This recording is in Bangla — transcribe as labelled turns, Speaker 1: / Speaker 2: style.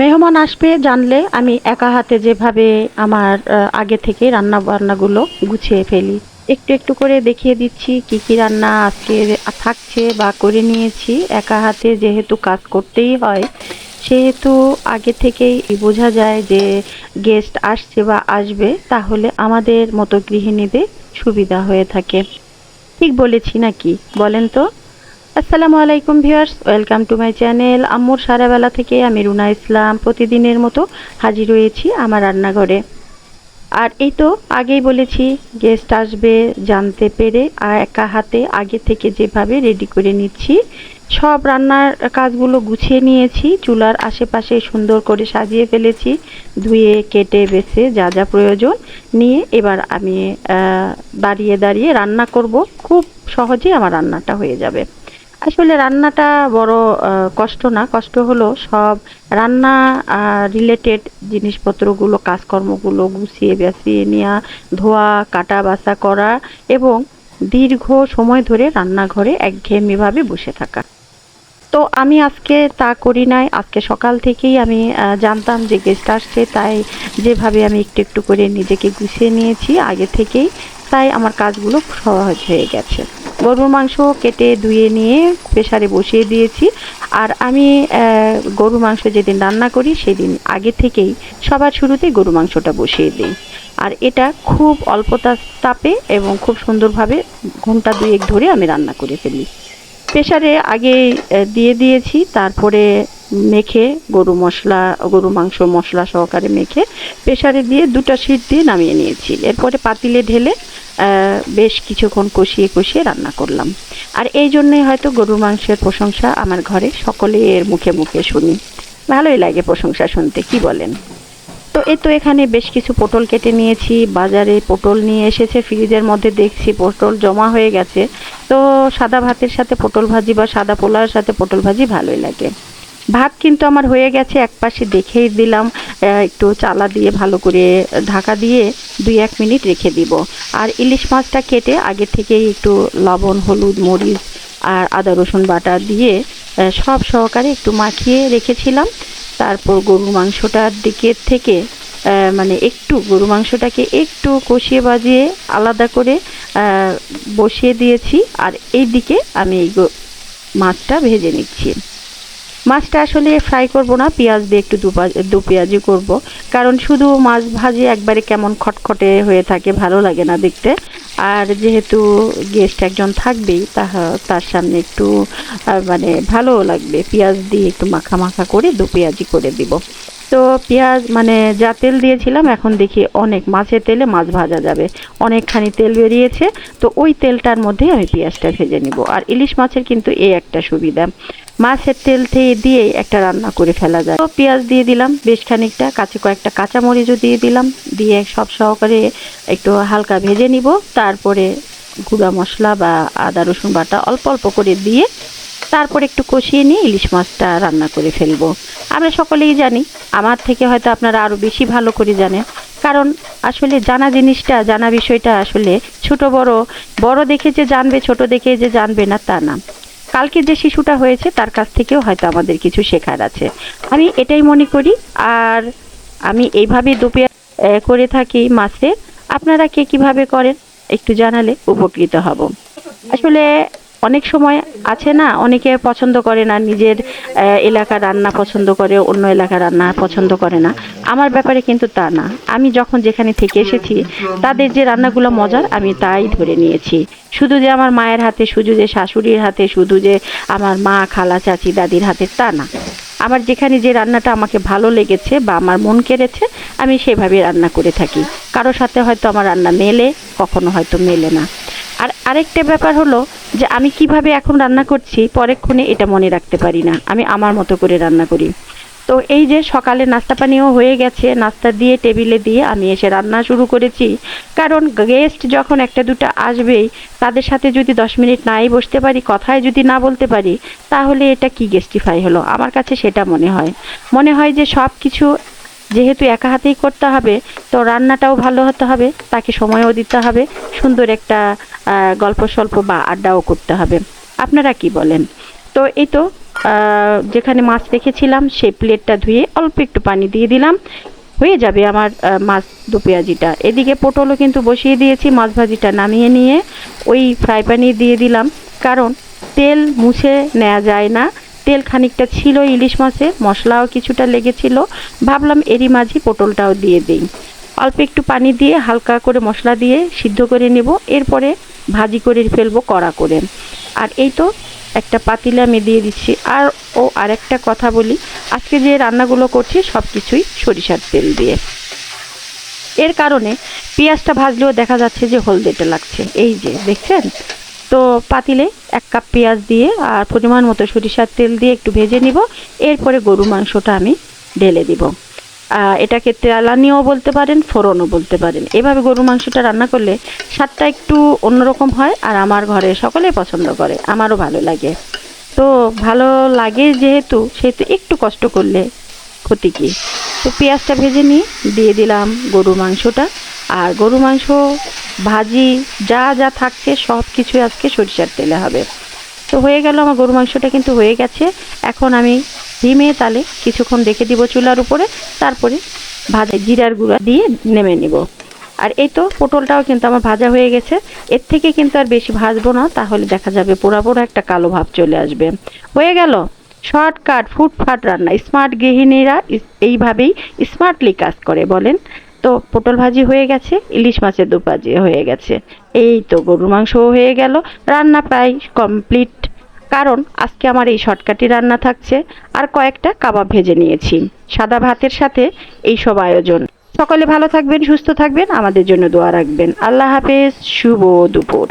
Speaker 1: মেহমান আসবে জানলে আমি একা হাতে যেভাবে আমার আগে থেকে রান্না বান্নাগুলো গুছিয়ে ফেলি। একটু একটু করে দেখিয়ে দিচ্ছি কি কি রান্না আজকে থাকছে বা করে নিয়েছি। একা হাতে যেহেতু কাজ করতেই হয়, সেহেতু আগে থেকেই বোঝা যায় যে গেস্ট আসছে বা আসবে, তাহলে আমাদের মতো গৃহিণীদের সুবিধা হয়ে থাকে। ঠিক বলেছি নাকি বলেন তো? আসসালামু আলাইকুম viewers, welcome to my channel. আম্মুর সারাবেলা থেকে আমি রুনা ইসলাম প্রতিদিনের মতো হাজির হয়েছি আমার রান্নাঘরে। আর এই তো আগেই বলেছি, গেস্ট আসবে জানতে পেরে একা হাতে আগে থেকে যেভাবে রেডি করে নিচ্ছি, সব রান্নার কাজগুলো গুছিয়ে নিয়েছি, চুলার আশেপাশে সুন্দর করে সাজিয়ে ফেলেছি, ধুয়ে কেটে বেছে যা যা প্রয়োজন নিয়ে এবার আমি দাঁড়িয়ে দাঁড়িয়ে রান্না করব। খুব সহজেই আমার রান্নাটা হয়ে যাবে। আসলে রান্নাটা বড় কষ্ট না, কষ্ট হলো সব রান্না রিলেটেড জিনিসপত্রগুলো, কাজকর্মগুলো গুছিয়ে বাছিয়ে নেওয়া, ধোয়া কাটা বাছা করা এবং দীর্ঘ সময় ধরে রান্নাঘরে একঘেয়েমিভাবে বসে থাকা। তো আমি আজকে তা করি নাই। আজকে সকাল থেকেই আমি জানতাম যে গেস্ট আসছে, তাই যেভাবে আমি একটু একটু করে নিজেকে গুছিয়ে নিয়েছি আগে থেকেই, তাই আমার কাজগুলো সহজ হয়ে গেছে। গরুর মাংস কেটে ধুয়ে নিয়ে প্রেসারে বসিয়ে দিয়েছি। আর আমি গরুর মাংস যেদিন রান্না করি সেদিন আগে থেকেই সবার শুরুতে গরু মাংসটা বসিয়ে দিই। আর এটা খুব অল্প তাপে এবং খুব সুন্দরভাবে ঘন্টা দুয়েক ধরে আমি রান্না করে ফেলি। প্রেসারে আগে দিয়ে দিয়েছি, তারপরে মেখে গরু মাংস মশলা সহকারে মেখে প্রেসারে দিয়ে 2টা সিট দিয়ে নামিয়ে নিয়েছি। এরপরে পাতিলে ঢেলে বেশ কিছুক্ষণ কষিয়ে কষিয়ে রান্না করলাম। আর এই জন্যই হয়তো গরুর মাংসের প্রশংসা আমার ঘরে সকলের মুখে মুখে শুনি। ভালোই লাগে প্রশংসা শুনতে, কি বলেন? তো এই তো এখানে বেশ কিছু পটল কেটে নিয়েছি। বাজারে পটল নিয়ে এসেছে, ফ্রিজের মধ্যে দেখছি পটল জমা হয়ে গেছে। তো সাদা ভাতের সাথে পটল ভাজি বা সাদা পোলাওর সাথে পটল ভাজি ভালোই লাগে। ভাত কিন্তু আমার হয়ে গেছে, একপাশে দেখেই দিলাম। একটু চালা দিয়ে ভালো করে ঢাকা দিয়ে 2-1 মিনিট রেখে দিব। আর ইলিশ মাছটা কেটে আগে থেকেই একটু লবণ হলুদ মরিচ আর আদা রসুন বাটা দিয়ে সব সহকারে একটু মাখিয়ে রেখেছিলাম। তারপর গরুর মাংসটার দিকের থেকে মানে একটু গরু মাংসটাকে একটু কষিয়ে বাজিয়ে আলাদা করে বসিয়ে দিয়েছি। আর এই দিকে আমি এই মাছটা ভেজে নিচ্ছি। মাছটা আসলে ফ্রাই করব না, পেঁয়াজ দিয়ে একটু দু পেঁয়াজি করব। কারণ শুধু মাছ ভাজি একবারে কেমন খটখটে হয়ে থাকে, ভালো লাগে না দেখতে। আর যেহেতু গেস্ট একজন থাকবেই, তার সামনে একটু মানে ভালোও লাগবে, পেঁয়াজ দিয়ে একটু মাখা মাখা করে দু পেঁয়াজি করে দিব। তো পেঁয়াজ মানে যা তেল দিয়েছিলাম, এখন দেখি অনেক মাছের তেলে মাছ ভাজা যাবে, অনেকখানি তেল বেরিয়েছে। তো ওই তেলটার মধ্যেই আমি পেঁয়াজটা ভেজে নিব। আর ইলিশ মাছের কিন্তু এই একটা সুবিধা, মাছের তেল থেকে দিয়ে একটা রান্না করে ফেলা যায়। তো পেঁয়াজ দিয়ে দিলাম বেশ খানিকটা, কয়েকটা কাঁচামরিচও দিয়ে দিলাম, দিয়ে সব সহকারে একটু হালকা ভেজে নিব। তারপরে গুঁড়া মশলা বা আদা রসুন বাটা অল্প অল্প করে দিয়ে তারপর একটু কষিয়ে নিয়ে ইলিশ মাছটা রান্না করে ফেলবো। আমরা সকলেই জানি, আমার থেকে হয়তো আপনারা আরও বেশি ভালো করে জানেন। কারণ আসলে জানা বিষয়টা আসলে ছোট বড়, বড় দেখে যে জানবে ছোট দেখে যে জানবে না তা না। কালকে যে শিশুটা হয়েছে তার কাছ থেকেও হয়তো আমাদের কিছু শেখার আছে, আমি এটাই মনে করি। আর আমি এইভাবে দুপিয়া করে থাকি মাছে। আপনারা কে কিভাবে করেন একটু জানালে উপকৃত হব। আসলে অনেক সময় আছে না, অনেকে পছন্দ করে না, নিজের এলাকার রান্না পছন্দ করে, অন্য এলাকার রান্না পছন্দ করে না। আমার ব্যাপারে কিন্তু তা না। আমি যখন যেখানে থেকে এসেছি তাদের যে রান্নাগুলো মজার আমি তাই ধরে নিয়েছি। শুধু যে আমার মায়ের হাতে, শুধু যে শাশুড়ির হাতে, শুধু যে আমার মা খালা চাচি দাদির হাতে তা না। আমার যেখানে যে রান্নাটা আমাকে ভালো লেগেছে বা আমার মন কেড়েছে, আমি সেভাবে রান্না করে থাকি। কারো সাথে হয়তো আমার রান্না মেলে, কখনো হয়তো মেলে না। আর আরেকটা ব্যাপার হলো যে আমি কিভাবে এখন রান্না করছি পরেক্ষণে এটা মনে রাখতে পারি না, আমি আমার মতো করে রান্না করি। তো এই যে সকালে নাস্তা পানিও হয়ে গেছে, নাস্তা দিয়ে টেবিলে দিয়ে আমি এসে রান্না শুরু করেছি। কারণ গেস্ট যখন একটা দুটা আসবেই, তাদের সাথে যদি 10 মিনিট নাই বসতে পারি, কথায় যদি না বলতে পারি, তাহলে এটা কি গেস্টিফাই হলো? আমার কাছে সেটা মনে হয় যে সব কিছু যেহেতু একা হাতেই করতে হবে, তো রান্নাটাও ভালো হতে হবে, তাকে সময়ও দিতে হবে, সুন্দর একটা গল্প স্বল্প বা আড্ডাও করতে হবে। আপনারা কি বলেন? তো এই তো যেখানে মাছ রেখেছিলাম সেই প্লেটটা ধুয়ে অল্প একটু পানি দিয়ে দিলাম, হয়ে যাবে আমার মাছ দো পেঁয়াজিটা। এদিকে পটলও কিন্তু বসিয়ে দিয়েছি, মাছ ভাজিটা নামিয়ে নিয়ে ওই ফ্রাই প্যানে দিয়ে দিলাম, কারণ তেল মুছে নেওয়া যায় না। তেল খানিকটা ছিল ইলিশ মাছে, মশলাও কিছুটা লেগেছিল, ভাবলাম এরই মাঝে পটলটাও দিয়ে দিই। অল্প একটু পানি দিয়ে হালকা করে মশলা দিয়ে সিদ্ধ করে নেব, এরপরে ভাজি করে ফেলবো কড়া করে। আর এই তো একটা পাতিলে আমি দিয়ে দিচ্ছি। আরেকটা কথা বলি, আজকে যে রান্নাগুলো করছি সব কিছুই সরিষার তেল দিয়ে। এর কারণে পেঁয়াজটা ভাজলেও দেখা যাচ্ছে যে হলদেটে লাগছে, এই যে দেখছেন। তো পাতিলে 1 কাপ পেঁয়াজ দিয়ে আর পরিমাণ মতো সরিষার তেল দিয়ে একটু ভেজে নিব, এরপরে গরু মাংসটা আমি ঢেলে দিব। এটাকে তেলানিও বলতে পারেন, ফোড়নও বলতে পারেন। এভাবে গরু মাংসটা রান্না করলে স্বাদটা একটু অন্যরকম হয়, আর আমার ঘরে সকলেই পছন্দ করে, আমারও ভালো লাগে। তো ভালো লাগে যেহেতু, সেহেতু একটু কষ্ট করলে ক্ষতি কী। তো পেঁয়াজটা ভেজে নিয়ে দিয়ে দিলাম গরুর মাংসটা। আর গরু মাংস ভাজি যা যা থাকছে সব কিছুই আজকে সরিষার তেলে হবে। তো হয়ে গেল, আমার গরু মাংসটা কিন্তু হয়ে গেছে। এখন আমি ধিমে তালে কিছুক্ষণ রেখে দিব চুলার উপরে, তারপরে ভাজা জিরার গুঁড়া দিয়ে নেমে নিব। আর এই তো পটলটাও কিন্তু আমার ভাজা হয়ে গেছে। এর থেকে কিন্তু আর বেশি ভাজবো না, তাহলে দেখা যাবে পোড়া পোড়া একটা কালো ভাব চলে আসবে। হয়ে গেল শর্টকাট ফুটফাট রান্না। স্মার্ট গৃহিণীরা এইভাবেই স্মার্টলি কাজ করে বলেন। তো পটল ভাজি হয়ে গেছে, ইলিশ মাছের দো ভাজি হয়ে গেছে, এই তো গরুর মাংসও হয়ে গেল। রান্না প্রায় কমপ্লিট, কারণ আজকে আমার এই শর্টকাটই রান্না থাকছে। আর কয়েকটা কাবাব ভেজে নিয়েছি। সাদা ভাতের সাথে এই সব আয়োজন। সকলে ভালো থাকবেন, সুস্থ থাকবেন, আমাদের জন্য দোয়া রাখবেন। আল্লাহ হাফেজ, শুভ দুপুর।